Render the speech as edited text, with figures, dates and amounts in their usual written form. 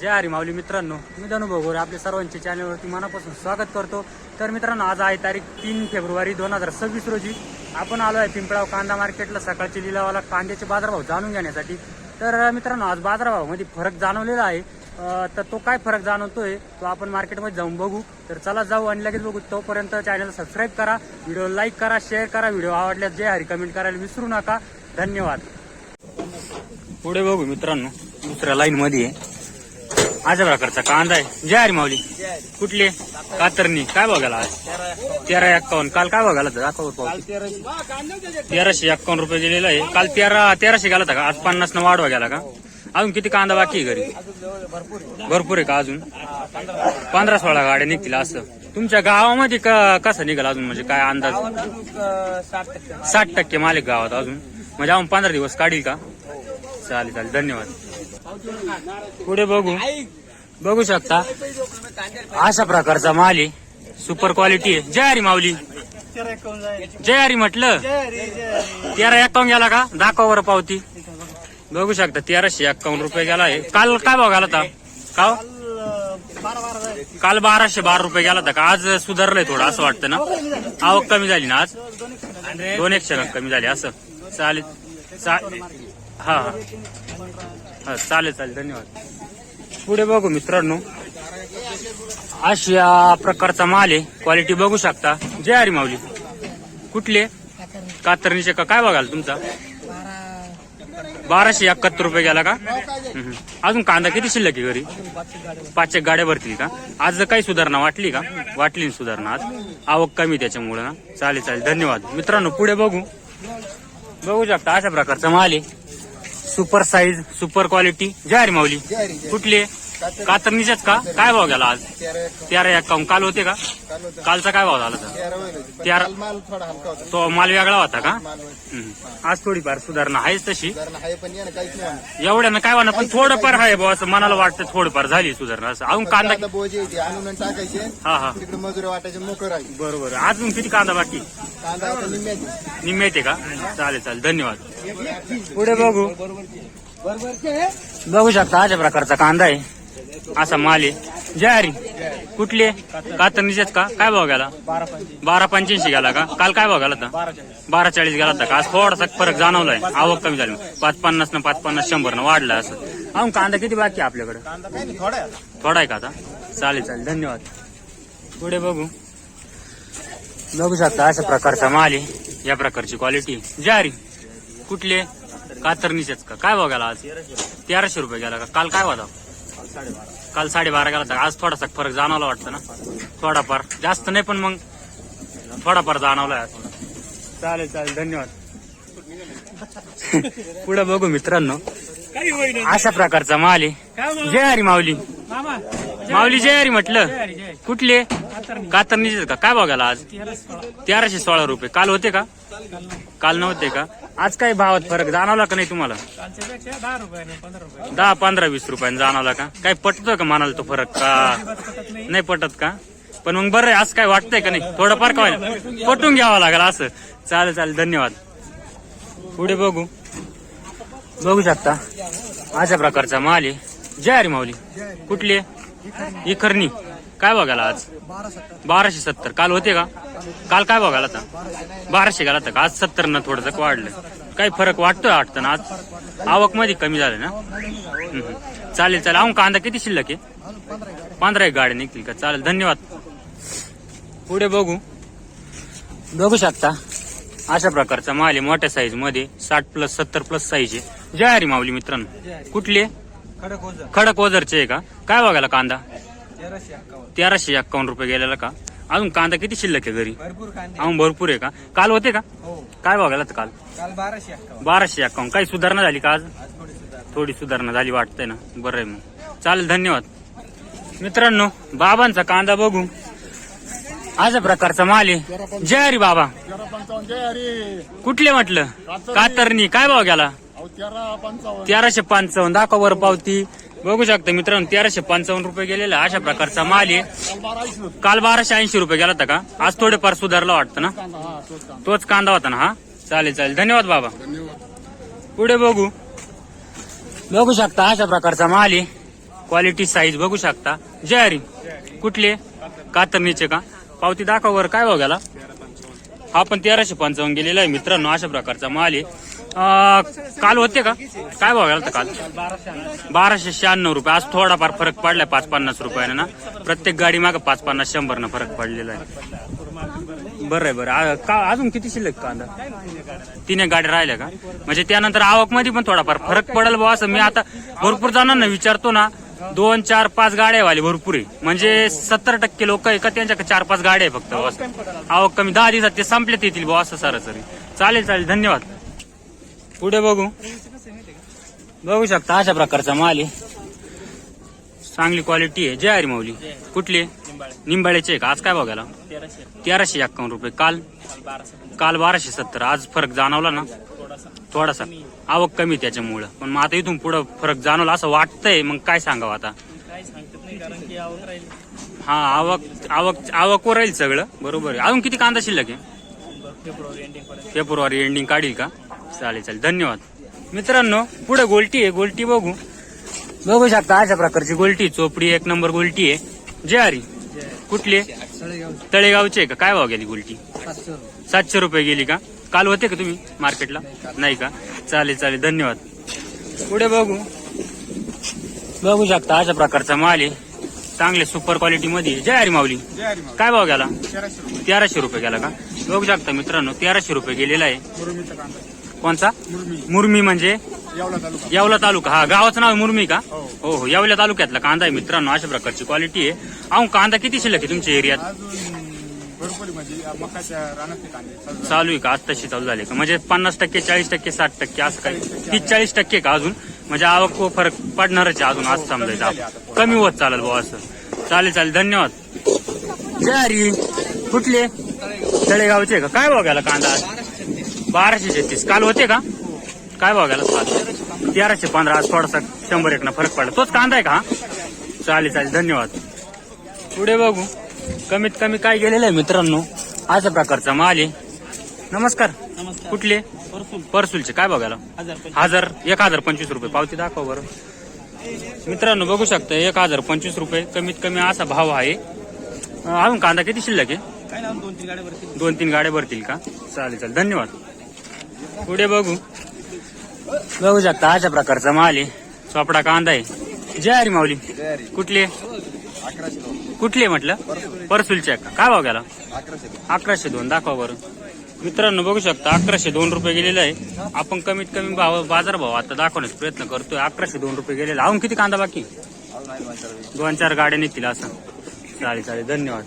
जय हरी माऊली मित्रांनो, मी धनुभाऊ गोरे आपल्या सर्वांच्या चॅनलवरती मनापासून स्वागत करतो। तर मित्रांनो, आज आहे तारीख 3 फेब्रुवारी 2026 रोजी आपण आलो आहे पिंपळाव कांदा मार्केटला सकाळची लिलावाला कांद्याचे बाजारभाव जाणून घेण्यासाठी। तर मित्रांनो, आज बाजारभावामध्ये फरक जाणवलेला आहे। तर तो काय फरक जाणवतोय तो आपण मार्केटमध्ये जाऊन बघू। तर चला जाऊ आणि लगेच बघू। तोपर्यंत चॅनल सबस्क्राईब करा, व्हिडिओ लाईक करा, शेअर करा, व्हिडिओ आवडल्यास जय हरी कमेंट करायला विसरू नका। धन्यवाद। पुढे बघू मित्रांनो, दुसऱ्या लाईन मध्ये आहे अशा प्रकारचा कांदा आहे। जय हरी माऊली, कुठले कातरणी काय बघायला आज 1351। काल काय बघायला दाखव 1351 रुपये गेलेला आहे। काल 1300 गेला का, आज 50 न वाढवा गेला का? अजून किती कांदा बाकी आहे घरी? भरपूर आहे का? अजून 15-16 गाड्या निघतील असं तुमच्या गावामध्ये कसं निघाल अजून? म्हणजे काय अंदाज? 60% मालिक गावात अजून, म्हणजे अजून 15 दिवस काढील का? चालेल चालेल, धन्यवाद। पुढे बघू शकता अशा प्रकारचा माल आहे, सुपर क्वालिटी आहे। जय हरी माऊली, जय हरी म्हटलं 1351 गेला का? दाखवा बरं पावती। बघू शकता 1351 रुपये गेला आहे। काल काय भाव गेला होता का? काल 1212 रुपये गेला होता का? आज सुधारलंय थोडं असं वाटतं ना? आवक कमी झाली ना आज? 2-1 कमी झाली असं? चालेल हा चालेल चालेल, धन्यवाद। पुढे बघू मित्रांनो, अशा प्रकारचा माल आहे, क्वालिटी बघू शकता। जय हरी माऊली, कुठले कातरणीचे का काय बघाल तुमचा? 1271 रुपये गेला का? अजून कांदा किती शिल्लक आहे घरी? 5 गाड्या भरतील का? आज काही सुधारणा वाटली का? वाटली सुधारणा आज, आवक कमी त्याच्यामुळे ना? चालेल चालेल, धन्यवाद मित्रांनो। पुढे बघू शकता अशा प्रकारचा माल आहे, सुपर साईज, सुपर क्वालिटी। जय हरी माऊली, कुठले कातरणीच्याच का? काय भाव गेला आज? 1351। काल होते का? कालचा काय भाव झाला? 13 तो माल वेगळा होता का? आज थोडीफार सुधारणा आहेच तशी, एवढ्यानं काय होणार, पण थोडंफार आहे बुवा असं मनाला वाटतं, थोडंफार झाली सुधारणा असं। अजून कांदा हा बरोबर। अजून किती कांदा बाकी? निम्मे येते का? चालेल चालेल, धन्यवाद। पुढे बघू शकता अशा प्रकारचा कांदा आहे, असा माल आहे। जय हरी, कुठले कातरणीचेच का? काय भाव गेला? 1285 गेला का? काल काय भाव गेला होता? 1240 गेला होता का? आज थोडासा फरक जाणवलाय, आवक कमी झाली, 550 न 550 100 न वाढला असं। अजून कांदा किती बाकी आहे आपल्याकडे? थोडा आहे का आता? चालेल चालेल, धन्यवाद। पुढे बघू शकता अशा प्रकारचा माल आहे, या प्रकारची क्वालिटी। जय हरी, कुठले कातरणीचेच का? काय भाव गेला आज? 1300 रुपये गेला का? काल काय होता? काल 12.5 गेला होता। आज थोडासा फरक जाणवला वाटतं ना? थोडाफार, जास्त नाही पण मग थोडाफार जाणवलाय आज। चालेल चालेल, धन्यवाद। पुढे बघू मित्रांनो, अशा प्रकारचा माल आहे। जय हरी माऊली, माऊली जय हरी म्हटलं, कुठले कातरणीचे का? काय भाव गेला आज? 1316 रुपये। काल होते का? काल नव्हते का? आज काही भावात फरक जाणवला का नाही तुम्हाला? 10-15-20 रुपयांनी जाणवला का? काही पटतोय का मनाला तो फरक का? नाही पटत का? पण मग बरं, आज काय वाटतंय का नाही? थोडंफार का पटून घ्यावं लागेल असं। चालेल चालेल, धन्यवाद। पुढे बघू शकता अशा प्रकारचा माल आहे। जय हरी माऊली, कुठले इखरणी काय बघायला आज? 1270। काल होते का? काल काय बघायला होता? 1200 गेला होता का? आज 70 न थोडंसं वाढलं, काही फरक वाटतं ना? आज आवक मध्ये कमी झालं ना? चालेल चालेल। अजून कांदा किती शिल्लक आहे? 15 गाड्या निघतील का? चालेल, धन्यवाद। पुढे बघू शकता अशा प्रकारचा माल आहे, मोठ्या साईज मध्ये 60+, 70+ साईज आहे। जय हरी माऊली मित्रांनो, कुठले खडक ओझरचे आहे का? काय बघायला कांदा? 1351 रुपये गेलेला का? अजून कांदा किती शिल्लक आहे घरी? अजून भरपूर आहे का? काल होते का? काय बघायला काल? 1251। काही सुधारणा झाली का आज? थोडी सुधारणा झाली वाटतंय ना? बरं आहे मग, चालेल, धन्यवाद मित्रांनो। बाबांचा कांदा बघू, अशा प्रकारचा माल आहे। जय हरी बाबा, कुठले म्हटलं कातरणी काय भाव गेला? 1355। दाखवा बरं पावती। बघू शकता मित्रांनो, 1355 रुपये गेलेला अशा प्रकारचा माल आहे। काल 1280 रुपये गेला होता का? आज थोडेफार सुधारला वाटतं ना? तोच कांदा होता ना हा? चालेल चालेल, धन्यवाद बाबा। पुढे बघू शकता अशा प्रकारचा माल आहे, क्वालिटी साईज बघू शकता. जय हरी. कुठले? कातरणीचे का? पावती दाखव वर. काय भाव गेला? हा पण 1355 गेलेला आहे मित्रांनो. अशा प्रकारचा माल आहे. काल होते का? काय भाव गेला काल? 1296 रुपये. आज थोडाफार फरक पडलाय 5-50 रुपयाने ना. प्रत्येक गाडी मागे 5-50-100 न फरक पडलेला आहे. बरं आहे बरं. अजून किती शिल्लक कांदा? 3 गाड्या राहिल्या का? म्हणजे त्यानंतर आवक मध्ये पण थोडाफार फरक पडेल बुवा असं. मी आता भरपूर जणांना विचारतो ना, 2, 4, 5 गाड्या वाले भरपूर आहे. म्हणजे 70% लोक आहे का त्यांच्याकडे 4-5 गाड्या आहे फक्त. आवक कमी 10 दिवसात ते संपलेत येतील बुवा असं सरासरी. चालेल धन्यवाद. पुढे बघू शकता अशा प्रकारचा माल आहे. चांगली क्वालिटी आहे. जय हरी माऊली. कुठली? निंबाळ्याचे आहे का? आज काय बघायला? 1351 रुपये. काल 1270. आज फरक जाणवला ना थोडासा. आवक कमी त्याच्यामुळं. पण मग आता इथून पुढं फरक जाणवला असं वाटतंय. मग काय सांगावं आता? हा आवकवर राहील सगळं. बरोबर आहे. अजून किती कांदा शिल्लक आहे? फेब्रुवारी एंडिंग काढील का? चालेल धन्यवाद. मित्रांनो पुढे गोल्टी आहे. गोल्टी बघू शकता अशा प्रकारची गोल्टी. चोपडी 1 नंबर गोल्टी आहे. जय हरी. कुठली? तळेगावची आहे का? काय भाव गेली गोल्टी? 700 रुपये गेली का? काल होते का तुम्ही मार्केटला? नाही का? चालेल धन्यवाद. पुढे बघू शकता अशा प्रकारचा माल आहे. चांगले सुपर क्वालिटी मध्ये. जय हरी माऊली. काय भाव गेला? 1300 रुपये गेला का? बघू शकता मित्रांनो 1300 रुपये गेलेला आहे. कोणता? मुरमी म्हणजे येवला तालुका. हा गावाचं नाव मुरमी का? हो येवला तालुक्यातला कांदा आहे मित्रांनो. अशा प्रकारची क्वालिटी आहे. अहो कांदा किती शिल्लक आहे तुमच्या एरियात? चालू आहे का? आज तशी चालू झाली का? म्हणजे 50%, 40%, 60% असं काही? 30-40% का अजून? म्हणजे आवक फरक पडणारच आहे अजून असं समजायचं. कमी होत चालेल भाऊ असं. चालेल धन्यवाद. जय हरी. कुठले? तळेगावचे का? काय भाव गेला कांदा? 1236. काल होते का? काय भाव गेला? 1315. आज थोडासा 100-1 न फरक पडला. तोच कांदा आहे का? चालेल धन्यवाद. पुढे बघू. कमीत कमी काय गेलेलं आहे मित्रांनो. अशा प्रकारचा माल आहे. नमस्कार. कुठले? परसूलचे. काय बघायला? 1025 रुपये. पावती दाखव बरं. मित्रांनो बघू शकता 1025 रुपये कमीत कमी असा भाव आहे. अजून कांदा किती शिल्लक आहे? 2-3 गाड्या भरतील का? चालेल धन्यवाद. पुढे बघू शकता अशा प्रकारचा माल आहे. चोपडा कांदा आहे. जय हरी माऊली. कुठले? कुठले म्हटलं? परसूलचे का? काय भाव गेला? 1102. दाखवा बरं. मित्रांनो बघू शकता 1102 रुपये गेलेला आहे. आपण कमीत कमी बाजार भाव आता दाखवण्याचा प्रयत्न करतोय. 1102 रुपये गेलेला. अजून किती कांदा बाकी? 2-4 गाड्या निघतील असं. चालेल धन्यवाद.